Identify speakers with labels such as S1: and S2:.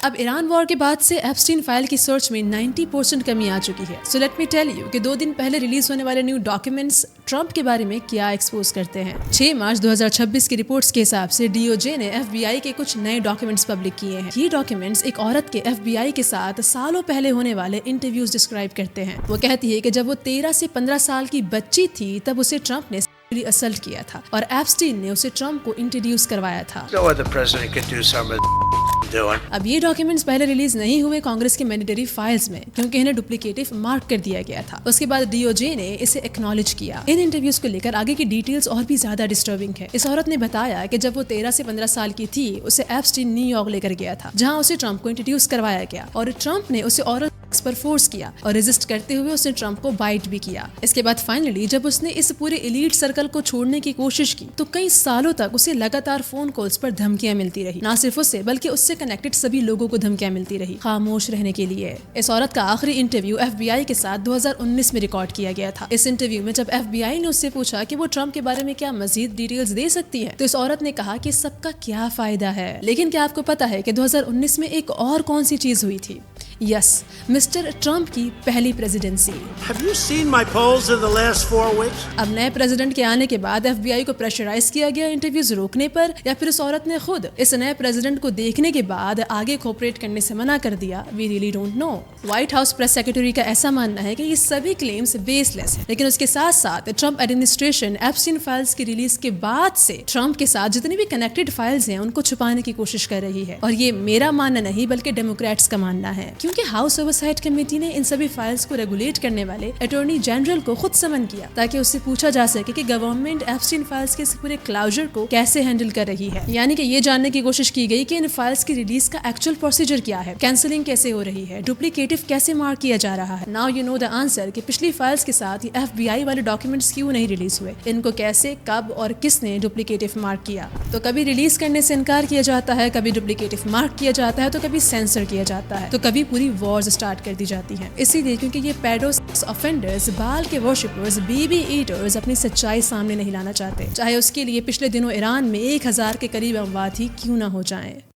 S1: अब Iran war के बाद से एप्स्टीन फाइल की सर्च में 90% कमी आ चुकी है। So let me tell you कि 2 दिन पहले रिलीज होने वाले न्यू डॉक्यूमेंट्स ट्रंप के बारे में क्या एक्सपोज करते हैं। 6 मार्च 2026 की रिपोर्ट्स के हिसाब से डीओजे ने एफबीआई के कुछ नए डॉक्यूमेंट्स पब्लिक किए हैं। ये डॉक्यूमेंट्स एक औरत के एफबीआई के साथ सालों पहले होने वाले इंटरव्यूज डिस्क्राइब करते हैं। वो कहती है कि जब वो 13 से 15 साल की बच्ची थी तब उसे ट्रंप ने असल्ट किया था और एप्स्टीन ने उसे ट्रंप को इंट्रोड्यूस करवाया था। अब ये डॉक्यूमेंट्स पहले रिलीज नहीं हुए कांग्रेस के मैंडेटरी फाइल्स में क्योंकि इन्हें डुप्लीकेटिव मार्क कर दिया गया था। उसके बाद डीओजे ने इसे एक्नॉलेज किया। इन इंटरव्यूज को लेकर आगे की डिटेल्स और भी ज्यादा डिस्टर्बिंग है। इस औरत ने बताया कि जब वो 13 से 15 साल की थी उसे एप्स्टीन न्यूयॉर्क लेकर गया था, जहाँ उसे ट्रंप को इंट्रोड्यूस करवाया गया और ट्रंप ने उसे औरत पर फोर्स किया और रेजिस्ट करते हुए उसने ट्रंप को बाइट भी किया। इसके बाद फाइनली जब उसने इस पूरे एलीट सर्कल को छोड़ने की कोशिश की तो कई सालों तक उसे लगातार फोन कॉल्स पर धमकियां मिलती रही। ना सिर्फ उससे बल्कि उससे कनेक्टेड सभी लोगों को धमकियां मिलती रही खामोश रहने के लिए। इस औरत का आखिरी इंटरव्यू एफबीआई के साथ 2019 में रिकॉर्ड किया गया था। इस इंटरव्यू में जब एफबीआई ने उससे पूछा कि वो ट्रंप के बारे में क्या मजीद डिटेल्स दे सकती है तो इस औरत ने कहा कि सबका क्या फायदा है। लेकिन क्या आपको पता है कि 2019 में एक और कौन सी चीज हुई थी? यस, मिस्टर ट्रंप की पहली presidency.
S2: Have you seen my polls in the last 4 weeks?
S1: अब नए प्रेसिडेंट के आने के बाद एफबीआई को प्रेशराइज किया गया इंटरव्यूज रोकने पर, या फिर उस औरत ने खुद इस नए प्रेसिडेंट को देखने के बाद आगे कोऑपरेट करने से मना कर दिया? We really don't know. White House press secretary का ऐसा मानना है कि ये सभी क्लेम्स बेसलेस है, लेकिन उसके साथ साथ ट्रंप एडमिनिस्ट्रेशन एप्स्टीन फाइल्स की रिलीज के बाद से ट्रंप के साथ जितनी भी कनेक्टेड फाइल्स हैं उनको छुपाने की कोशिश कर रही है। और ये मेरा मानना नहीं बल्कि डेमोक्रेट्स का मानना है, क्योंकि हाउस ओवरसाइट कमेटी ने इन सभी फाइल्स को रेगुलेट करने वाले अटॉर्नी जनरल को खुद समन किया ताकि उससे पूछा जा सके कि गवर्नमेंट एप्स्टीन फाइल्स के इस पूरे क्लोजर को कैसे हैंडल कर रही है। यानी कि ये जानने की कोशिश की गई कि इन फाइल्स की रिलीज का एक्चुअल प्रोसीजर क्या है, कैंसिलिंग कैसे हो रही है, डुप्लीकेटिव कैसे मार्क किया जा रहा है। Now you know the answer कि पिछली फाइल्स के साथ ये एफबीआई वाले डॉक्यूमेंट्स क्यों नहीं रिलीज हुए, इनको कैसे, कब और किसने डुप्लीकेटिव मार्क किया। तो कभी रिलीज करने से इनकार किया जाता है, कभी डुप्लीकेटिव मार्क किया जाता है, तो कभी सेंसर किया जाता है, तो कभी पूरी वॉर्स स्टार्ट कर दी जाती है। इसीलिए क्योंकि ये पेडोस ऑफेंडर्स, बाल के वर्शिपर्स, बेबी ईटर्स अपनी सच्चाई सामने नहीं लाना चाहते, चाहे उसके लिए पिछले दिनों ईरान में 1000 के करीब अमवात ही क्यों ना हो जाएं।